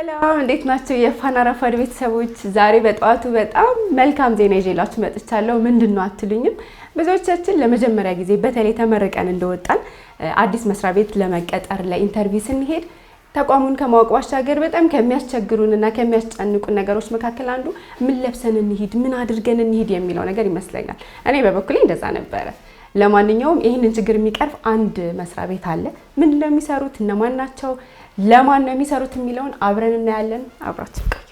ሰላም እንዴት ናችሁ? የፋና ረፋድ ቤተሰቦች ዛሬ በጠዋቱ በጣም መልካም ዜና ይዤላችሁ መጥቻለሁ። ምንድነው አትሉኝም? ብዙዎቻችን ለመጀመሪያ ጊዜ በተለይ ተመርቀን እንደወጣን አዲስ መስሪያ ቤት ለመቀጠር ለኢንተርቪው ስንሄድ ተቋሙን ከማወቅ ባሻገር በጣም ከሚያስቸግሩንና ከሚያስጨንቁን ነገሮች መካከል አንዱ ምን ለብሰን እንሂድ፣ ምን አድርገን እንሂድ የሚለው ነገር ይመስለኛል። እኔ በበኩሌ እንደዛ ነበረ። ለማንኛውም ይህንን ችግር የሚቀርፍ አንድ መስሪያ ቤት አለ። ምንድነው የሚሰሩት? እነማን ናቸው? ለማን ነው የሚሰሩት የሚለውን አብረን እናያለን። አብራችሁ ቆዩ።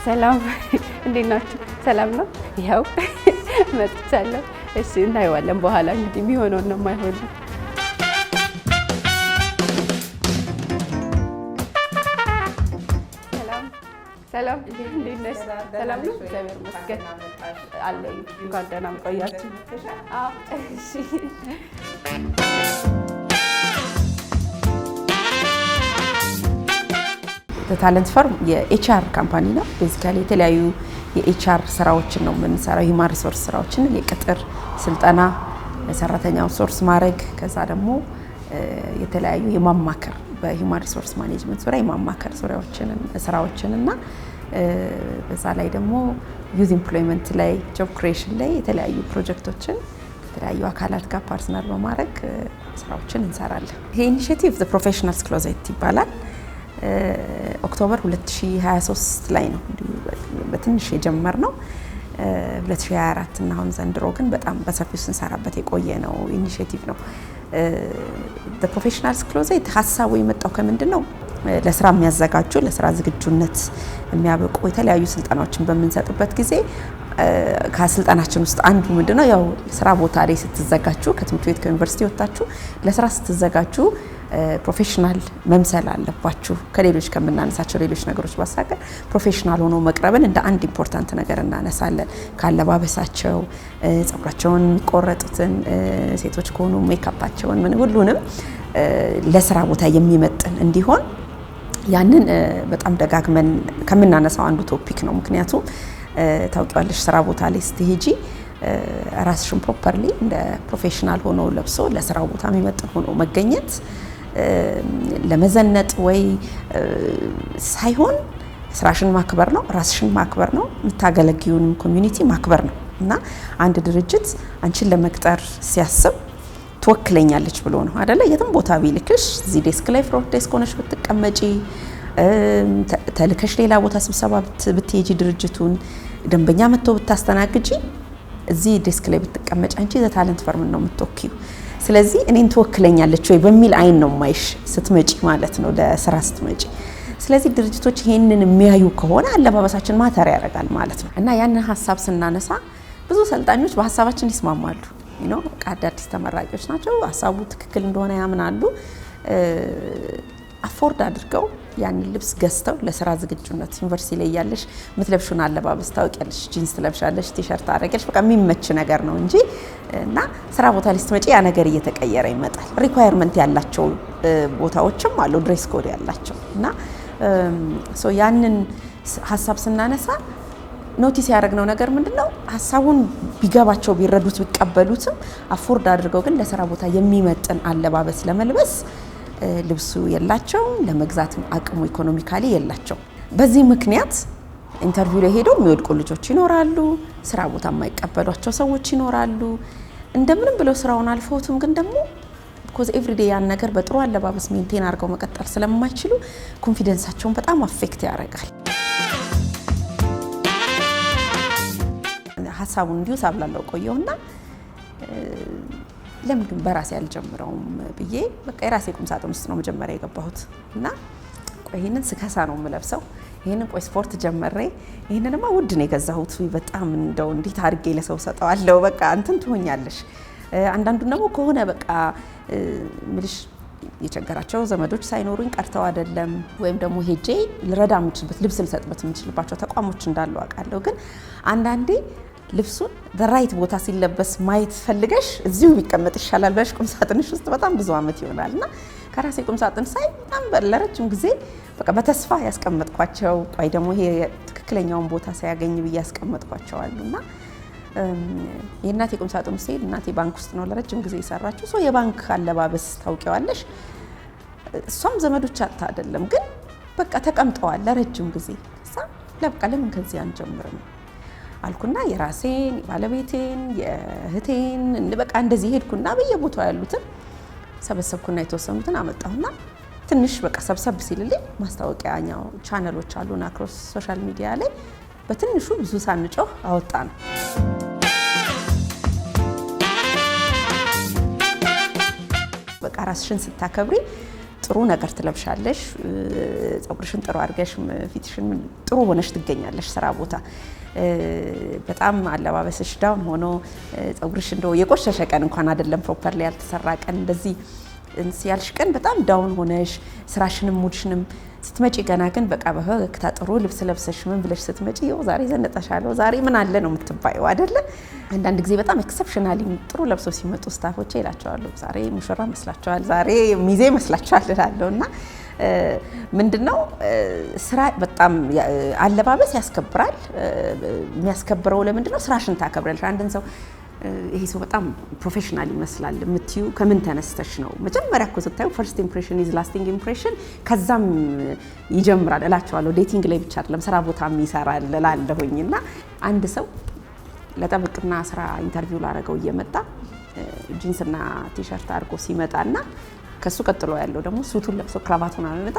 ሰላም እንዴት ናችሁ? ሰላም ነው። ይኸው መጥቻለሁ። እሺ እናየዋለን በኋላ እንግዲህ የሚሆነው ነው የማይሆነው። ሰላም እንዴት ነሽ? ሰላም ነው። እግዚአብሔር ይመስገን አለኝ። እንኳን ደህና ቆያችሁ። አዎ እሺ። ታለንት ፈርም የኤችአር ካምፓኒ ነው። ቤዚካሊ የተለያዩ የኤችአር ስራዎችን ነው የምንሰራው። ሂውማን ሪሶርስ ስራዎችን፣ የቅጥር ስልጠና፣ ሰራተኛ አውትሶርስ ማድረግ፣ ከዛ ደግሞ የተለያዩ የማማከር በሂውማን ሪሶርስ ማኔጅመንት ዙሪያ የማማከር ስራዎችን እና በዛ ላይ ደግሞ ዩዝ ኢምፕሎይመንት ላይ ጆብ ክሪኤሽን ላይ የተለያዩ ፕሮጀክቶችን ከተለያዩ አካላት ጋር ፓርትነር በማድረግ ስራዎችን እንሰራለን። ይሄ ኢኒሺየቲቭ ዘ ፕሮፌሽናልስ ክሎዜት ይባላል። ኦክቶበር 2023 ላይ ነው በትንሽ የጀመርነው 2024 እና አሁን ዘንድሮ ግን በጣም በሰፊው ስንሰራበት የቆየ ነው ኢኒሺየቲቭ ነው። the professionals closet ሀሳቡ የመጣው ከምንድን ነው? ለስራ የሚያዘጋጁ ለስራ ዝግጁነት የሚያበቁ የተለያዩ ስልጠናዎችን በምንሰጥበት ጊዜ ከስልጠናችን ውስጥ አንዱ ምንድነው ያው ስራ ቦታ ላይ ስትዘጋጁ ከትምህርት ቤት ከዩኒቨርሲቲ ወጣችሁ ለስራ ስትዘጋጁ ፕሮፌሽናል መምሰል አለባችሁ። ከሌሎች ከምናነሳቸው ሌሎች ነገሮች ባሳቀር ፕሮፌሽናል ሆኖ መቅረብን እንደ አንድ ኢምፖርታንት ነገር እናነሳለን። ካለባበሳቸው፣ ጸጉራቸውን የሚቆረጡትን ሴቶች ከሆኑ ሜካፓቸውን ምን ሁሉንም ለስራ ቦታ የሚመጥን እንዲሆን ያንን በጣም ደጋግመን ከምናነሳው አንዱ ቶፒክ ነው። ምክንያቱም ታውቂዋለሽ ስራ ቦታ ላይ ስትሄጂ ራስሽን ፕሮፐርሊ እንደ ፕሮፌሽናል ሆኖ ለብሶ ለስራው ቦታ የሚመጥን ሆኖ መገኘት ለመዘነጥ ወይ ሳይሆን ስራሽን ማክበር ነው፣ ራስሽን ማክበር ነው፣ የምታገለግዩንም ኮሚዩኒቲ ማክበር ነው እና አንድ ድርጅት አንቺን ለመቅጠር ሲያስብ ትወክለኛለች ብሎ ነው አይደለ? የትም ቦታ ቢልክሽ እዚህ ዴስክ ላይ ፍሮንት ዴስክ ሆነሽ ብትቀመጪ ተልከሽ ሌላ ቦታ ስብሰባ ብትሄጂ ድርጅቱን ደንበኛ መጥቶ ብታስተናግጂ እዚህ ዴስክ ላይ ብትቀመጪ አንቺ ዘታለንት ፈርም ነው የምትወክዩ። ስለዚህ እኔን ትወክለኛለች ወይ በሚል አይን ነው ማይሽ ስትመጪ ማለት ነው ለስራ ስትመጪ። ስለዚህ ድርጅቶች ይሄንን የሚያዩ ከሆነ አለባበሳችን ማተር ያደርጋል ማለት ነው እና ያንን ሀሳብ ስናነሳ ብዙ ሰልጣኞች በሀሳባችን ይስማማሉ። አዳዲስ ተመራቂዎች ናቸው፣ ሀሳቡ ትክክል እንደሆነ ያምናሉ። አፎርድ አድርገው ያንን ልብስ ገዝተው ለስራ ዝግጁነት ዩኒቨርሲቲ ላይ ያለሽ ምትለብሹን አለባበስ ታውቂያለሽ። ጂንስ ትለብሻለሽ፣ ቲሸርት አድርገሽ በቃ የሚመች ነገር ነው እንጂ እና ስራ ቦታ ላይ ስትመጪ ያ ነገር እየተቀየረ ይመጣል። ሪኳየርመንት ያላቸው ቦታዎችም አሉ ድሬስ ኮድ ያላቸው እና ያንን ሀሳብ ስናነሳ ኖቲስ ያደረግነው ነገር ምንድነው? ሀሳቡን ቢገባቸው ቢረዱት ቢቀበሉትም አፎርድ አድርገው ግን ለስራ ቦታ የሚመጥን አለባበስ ለመልበስ ልብሱ የላቸው፣ ለመግዛት አቅሙ ኢኮኖሚካሊ የላቸው። በዚህ ምክንያት ኢንተርቪው ላይ ሄደው የሚወድቁ ልጆች ይኖራሉ፣ ስራ ቦታ የማይቀበሏቸው ሰዎች ይኖራሉ። እንደምንም ብለው ስራውን አልፈውትም ግን ደግሞ because every day ያን ነገር በጥሩ አለባበስ ሜንቴን አድርገው መቀጠል ስለማይችሉ ኮንፊደንሳቸውን በጣም አፌክት ያደርጋል። ሀሳቡን እንዲሁ ሳብላለው ቆየውና ለምን በራሴ አልጀምረውም ብዬ በቃ የራሴ ቁም ሳጥን ውስጥ ነው መጀመሪያ የገባሁት እና ቆይ ይሄንን ስከሳ ነው የምለብሰው፣ ይሄንን ቆይ ስፖርት ጀመሬ፣ ይሄንንማ ውድ ነው የገዛሁት፣ በጣም እንደው እንዴት አድርጌ ለሰው ሰጠዋለሁ፣ በቃ እንትን ትሆኛለሽ። አንዳንዱን ደግሞ ከሆነ በቃ ምልሽ የቸገራቸው ዘመዶች ሳይኖሩኝ ቀርተው አይደለም ወይም ደግሞ ሄጄ ልረዳ የምችልበት ልብስ ልሰጥበት የምችልባቸው ተቋሞች እንዳሉ አውቃለሁ። ግን አንዳንዴ ልብሱን በራይት ቦታ ሲለበስ ማየት ፈልገሽ እዚሁ ቢቀመጥ ይሻላል ብለሽ ቁም ሳጥንሽ ውስጥ በጣም ብዙ አመት ይሆናልና ከራሴ ቁም ሳጥን ሳይ በጣም ለረጅም ጊዜ በቃ በተስፋ ያስቀመጥኳቸው ቆይ ደግሞ ይሄ ትክክለኛውን ቦታ ሳያገኝ ብዬ ያስቀመጥኳቸው አሉና የእናቴ ቁም ሳጥን ውስጥ እናቴ ባንክ ውስጥ ነው ለረጅም ጊዜ የሰራችው። ሶ የባንክ አለባበስ ታውቂዋለሽ። እሷም ዘመዶች አጣ አይደለም ግን በቃ ተቀምጠዋል ለረጅም ጊዜ። ከዛ ለበቃ ለምን ከዚህ አንጀምርም አልኩና የራሴን ባለቤቴን የእህቴን በቃ እንደዚህ ሄድኩና በየቦታው ያሉትን ሰበሰብኩና የተወሰኑትን አመጣሁና ትንሽ በቃ ሰብሰብ ሲልልኝ ማስታወቂያኛው ቻናሎች አሉና አክሮስ ሶሻል ሚዲያ ላይ በትንሹ ብዙ ሳንጮህ አወጣ ነው። በቃ ራስሽን ስታከብሪ ጥሩ ነገር ትለብሻለሽ፣ ፀጉርሽን ጥሩ አድርገሽ ፊትሽን ጥሩ ሆነሽ ትገኛለሽ ስራ ቦታ። በጣም አለባበስሽ ዳውን ሆኖ ፀጉርሽ እንደው የቆሸሸ ቀን እንኳን አይደለም ፕሮፐርሊ ያልተሰራ ቀን እንደዚህ ያልሽ ቀን በጣም ዳውን ሆነሽ ስራሽንም ሙድሽንም ስትመጪ ገና ግን በቃ በፈገግታ ጥሩ ልብስ ለብሰሽ ምን ብለሽ ስትመጪ ይኸው ዛሬ ዘነጠሻለሁ ዛሬ ምን አለ ነው የምትባየው አይደለ? አንዳንድ ጊዜ በጣም ኤክሰፕሽናሊ ጥሩ ለብሰው ሲመጡ ስታፎቼ ይላቸዋለሁ ዛሬ ሙሽራ መስላችኋል፣ ዛሬ ሚዜ መስላችኋል እላለሁና ምንድነው ስራ በጣም አለባበስ ያስከብራል። የሚያስከብረው ለምንድነው? ስራሽን ታከብራለሽ። አንድን ሰው ይሄ ሰው በጣም ፕሮፌሽናል ይመስላል የምትዩ ከምን ተነስተሽ ነው? መጀመሪያ እኮ ስታዩ ፈርስት ኢምፕሬሽን ኢዝ ላስቲንግ ኢምፕሬሽን ከዛም ይጀምራል እላቸዋለሁ። ዴቲንግ ላይ ብቻ አይደለም ስራ ቦታም ይሰራል እላለሁኝና አንድ ሰው ለጠብቅና ስራ ኢንተርቪው ላደረገው እየመጣ ጂንስና ቲሸርት አድርጎ ሲመጣና ከሱ ቀጥሎ ያለው ደግሞ ሱቱን ለብሶ ክራቫቱን አመጣ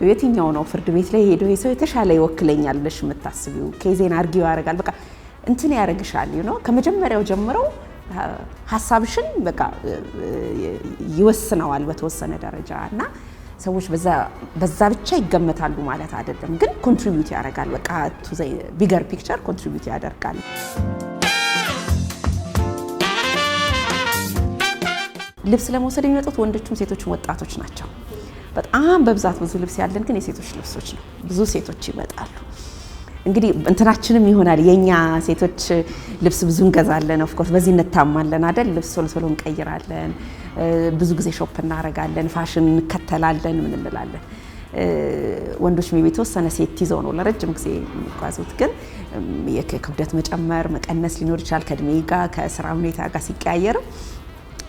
የትኛው ነው ፍርድ ቤት ላይ ሄዶ ይሰው የተሻለ ይወክለኛል ብለሽ የምታስቢው? ኬዜን አርጊው ያደርጋል በቃ እንትን ያደርግሻል ነው ከመጀመሪያው ጀምሮ ሐሳብሽን በቃ ይወስነዋል በተወሰነ ደረጃ እና ሰዎች በዛ ብቻ ይገመታሉ ማለት አይደለም፣ ግን ኮንትሪቢዩት ያደርጋል በቃ ቱ ዘ ቢገር ፒክቸር ኮንትሪቢዩት ያደርጋል። ልብስ ለመውሰድ የሚመጡት ወንዶችም ሴቶችም ወጣቶች ናቸው። በጣም በብዛት ብዙ ልብስ ያለን ግን የሴቶች ልብሶች ነው። ብዙ ሴቶች ይመጣሉ። እንግዲህ እንትናችንም ይሆናል የኛ ሴቶች ልብስ ብዙ እንገዛለን። ኦፍ ኮርስ በዚህ እንታማለን አይደል? ልብስ ቶሎ እንቀይራለን። ብዙ ጊዜ ሾፕ እናረጋለን፣ ፋሽን እንከተላለን፣ ምን እንላለን። ወንዶች የተወሰነ ሴት ይዘው ነው ለረጅም ጊዜ የሚጓዙት። ግን የክብደት መጨመር መቀነስ ሊኖር ይችላል ከእድሜ ጋር ከስራ ሁኔታ ጋር ሲቀያየር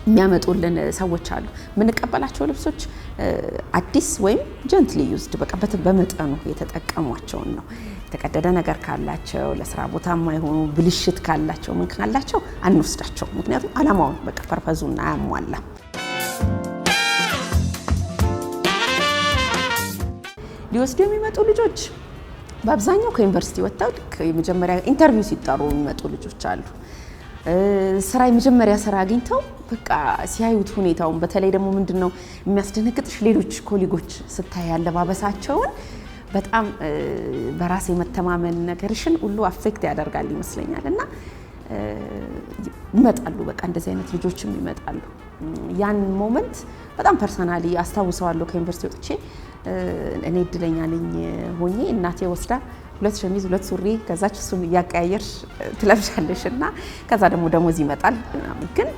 የሚያመጡልን ሰዎች አሉ። የምንቀበላቸው ልብሶች አዲስ ወይም ጀንትሊ ዩዝድ በቃ በመጠኑ የተጠቀሟቸውን ነው። የተቀደደ ነገር ካላቸው ለስራ ቦታ የማይሆኑ ብልሽት ካላቸው ምን ካላቸው አንወስዳቸው። ምክንያቱም አላማውን በቃ ፐርፐዙን አያሟላም። ሊወስዱ የሚመጡ ልጆች በአብዛኛው ከዩኒቨርሲቲ ወጥተው የመጀመሪያ ኢንተርቪው ሲጠሩ የሚመጡ ልጆች አሉ። ስራ የመጀመሪያ ስራ አግኝተው በቃ ሲያዩት ሁኔታውን በተለይ ደግሞ ምንድነው የሚያስደነግጥሽ ሌሎች ኮሊጎች ስታይ አለባበሳቸውን በጣም በራስ የመተማመን ነገርሽን ሁሉ አፌክት ያደርጋል ይመስለኛል። እና ይመጣሉ በቃ እንደዚህ አይነት ልጆችም ይመጣሉ። ያን ሞመንት በጣም ፐርሰናሊ አስታውሰዋለሁ። ከዩኒቨርሲቲ ወጥቼ እኔ እድለኛ ነኝ ሆኜ እናቴ ወስዳ 2 ሸሚዝ 2 ሱሪ ከዛች እሱን እያቀያየርሽ ትለብሻለሽ እና ከዛ ደግሞ ደሞዝ ይመጣል። ግን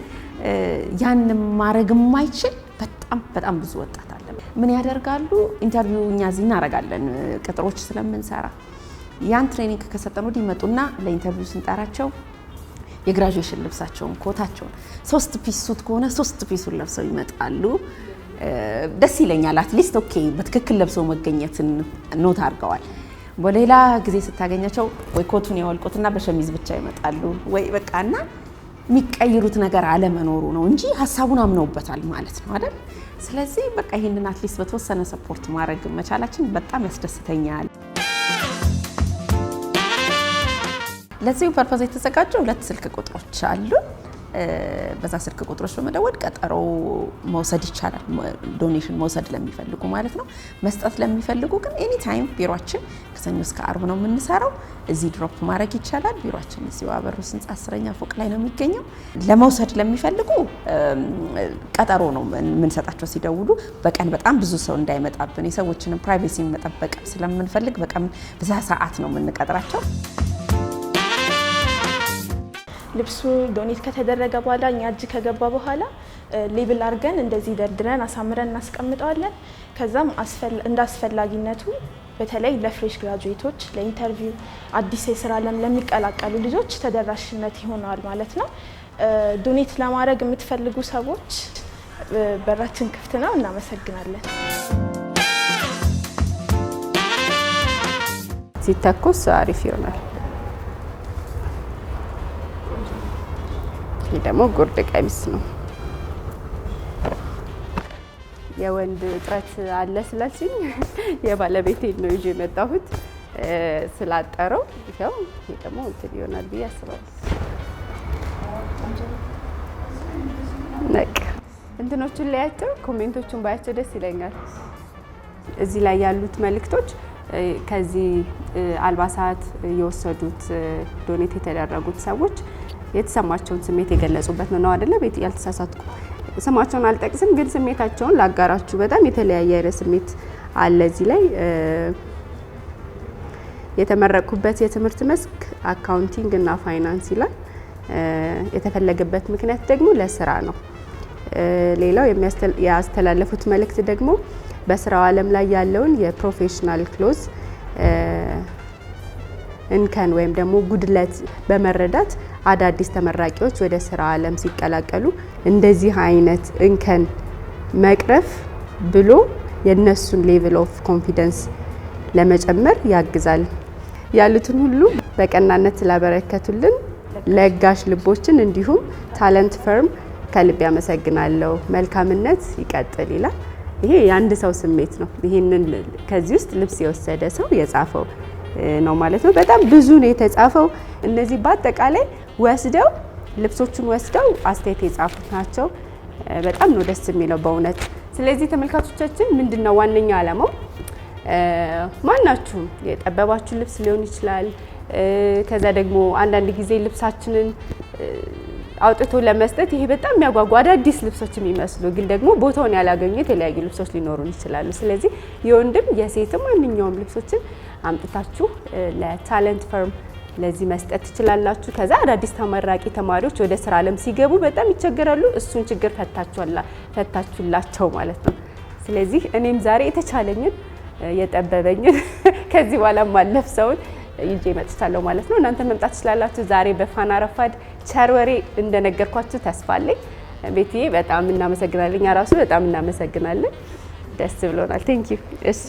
ያን ማድረግ የማይችል በጣም ብዙ ወጣት አለ። ምን ያደርጋሉ? ኢንተርቪው እኛ እዚህ እናደርጋለን ቅጥሮች ስለምንሰራ ያን ትሬኒንግ ከሰጠን ወዲህ ይመጡና ለኢንተርቪው ስንጠራቸው የግራጁዌሽን ልብሳቸውን ኮታቸውን 3 ፒስ ሱት ከሆነ 3 ፒሱን ለብሰው ይመጣሉ። ደስ ይለኛል። አትሊስት ኦኬ በትክክል ለብሰው መገኘትን ኖት አድርገዋል። በሌላ ጊዜ ስታገኛቸው ወይ ኮቱን ያወልቁትና በሸሚዝ ብቻ ይመጣሉ ወይ በቃና የሚቀይሩት ነገር አለመኖሩ ነው እንጂ ሐሳቡን አምነውበታል ማለት ነው አይደል? ስለዚህ በቃ ይሄንን አትሊስት በተወሰነ ሰፖርት ማድረግ መቻላችን በጣም ያስደስተኛል። ለዚህ ፐርፐዝ የተዘጋጁ 2 ስልክ ቁጥሮች አሉ። በዛ ስልክ ቁጥሮች በመደወል ቀጠሮ መውሰድ ይቻላል። ዶኔሽን መውሰድ ለሚፈልጉ ማለት ነው። መስጠት ለሚፈልጉ ግን ኤኒ ታይም ቢሮአችን ከሰኞ እስከ አርብ ነው የምንሰራው። እዚህ ድሮፕ ማድረግ ይቻላል። ቢሮአችን እዚሁ አበሩስ ህንጻ 10ኛ ፎቅ ላይ ነው የሚገኘው። ለመውሰድ ለሚፈልጉ ቀጠሮ ነው የምንሰጣቸው ሲደውሉ። በቀን በጣም ብዙ ሰው እንዳይመጣብን የሰዎችንም ፕራይቬሲ መጠበቅ ስለምንፈልግ በቀን በዛ ሰዓት ነው የምንቀጥራቸው። ልብሱ ዶኔት ከተደረገ በኋላ እኛ እጅ ከገባ በኋላ ሌብል አድርገን እንደዚህ ደርድረን አሳምረን እናስቀምጠዋለን። ከዛም እንደ አስፈላጊነቱ በተለይ ለፍሬሽ ግራጁዌቶች፣ ለኢንተርቪው አዲስ የስራ ዓለም ለሚቀላቀሉ ልጆች ተደራሽነት ይሆናል ማለት ነው። ዶኔት ለማድረግ የምትፈልጉ ሰዎች በራችን ክፍት ነው። እናመሰግናለን። ሲተኮስ አሪፍ ይሆናል። ይህ ደግሞ ጉርድ ቀሚስ ነው። የወንድ እጥረት አለ ስላልሽኝ የባለቤቴን ነው ይዤ የመጣሁት ስላጠረው። ይሄው ይሄ ደግሞ እንትን ይሆናል ብዬ አስባለሁ። ነቅ እንትኖቹን ላያቸው፣ ኮሜንቶቹን ባያቸው ደስ ይለኛል። እዚህ ላይ ያሉት መልእክቶች ከዚህ አልባሳት የወሰዱት ዶኔት የተደረጉት ሰዎች የተሰማቸውን ስሜት የገለጹበት ነው አይደለ? ቤት ያልተሳሳትኩ ስማቸውን አልጠቅስም፣ ግን ስሜታቸውን ላጋራችሁ። በጣም የተለያየ አይነት ስሜት አለ እዚህ ላይ። የተመረቁበት የትምህርት መስክ አካውንቲንግ እና ፋይናንስ ይላል። የተፈለገበት ምክንያት ደግሞ ለስራ ነው። ሌላው ያስተላለፉት መልእክት ደግሞ በስራው ዓለም ላይ ያለውን የፕሮፌሽናል ክሎዝ እንከን ወይም ደግሞ ጉድለት በመረዳት አዳዲስ ተመራቂዎች ወደ ስራ ዓለም ሲቀላቀሉ እንደዚህ አይነት እንከን መቅረፍ ብሎ የነሱን ሌቭል ኦፍ ኮንፊደንስ ለመጨመር ያግዛል። ያሉትን ሁሉ በቀናነት ስላበረከቱልን ለጋሽ ልቦችን እንዲሁም ታለንት ፈርም ከልብ ያመሰግናለሁ። መልካምነት ይቀጥል ይላል። ይሄ የአንድ ሰው ስሜት ነው። ይሄንን ከዚህ ውስጥ ልብስ የወሰደ ሰው የጻፈው ነው ማለት ነው። በጣም ብዙ ነው የተጻፈው። እነዚህ በአጠቃላይ ወስደው ልብሶቹን ወስደው አስተያየት የጻፉት ናቸው። በጣም ነው ደስ የሚለው በእውነት። ስለዚህ ተመልካቾቻችን ምንድነው ዋነኛ ዓላማው? ማናችሁም የጠበባችሁ ልብስ ሊሆን ይችላል። ከዛ ደግሞ አንዳንድ ጊዜ ልብሳችንን አውጥቶ ለመስጠት ይሄ በጣም የሚያጓጓ አዳዲስ ልብሶች የሚመስሉ ግን ደግሞ ቦታውን ያላገኙ የተለያዩ ልብሶች ሊኖሩን ይችላሉ። ስለዚህ የወንድም የሴትም ማንኛውም ልብሶችን አምጥታችሁ ለታለንት ፈርም ለዚህ መስጠት ትችላላችሁ። ከዛ አዳዲስ ተመራቂ ተማሪዎች ወደ ስራ ዓለም ሲገቡ በጣም ይቸገራሉ። እሱን ችግር ፈታችሁላቸው ማለት ነው። ስለዚህ እኔም ዛሬ የተቻለኝን የጠበበኝን ከዚህ በኋላ ማለፍሰውን ይዤ መጥቻለሁ ማለት ነው። እናንተ መምጣት ትችላላችሁ። ዛሬ በፋና ረፋድ ቸር ወሬ እንደነገርኳችሁ ተስፋ አለኝ። ቤትዬ በጣም እናመሰግናለን። እኛ ራሱ በጣም እናመሰግናለን። ደስ ብሎናል። ቴንክ ዩ። እሺ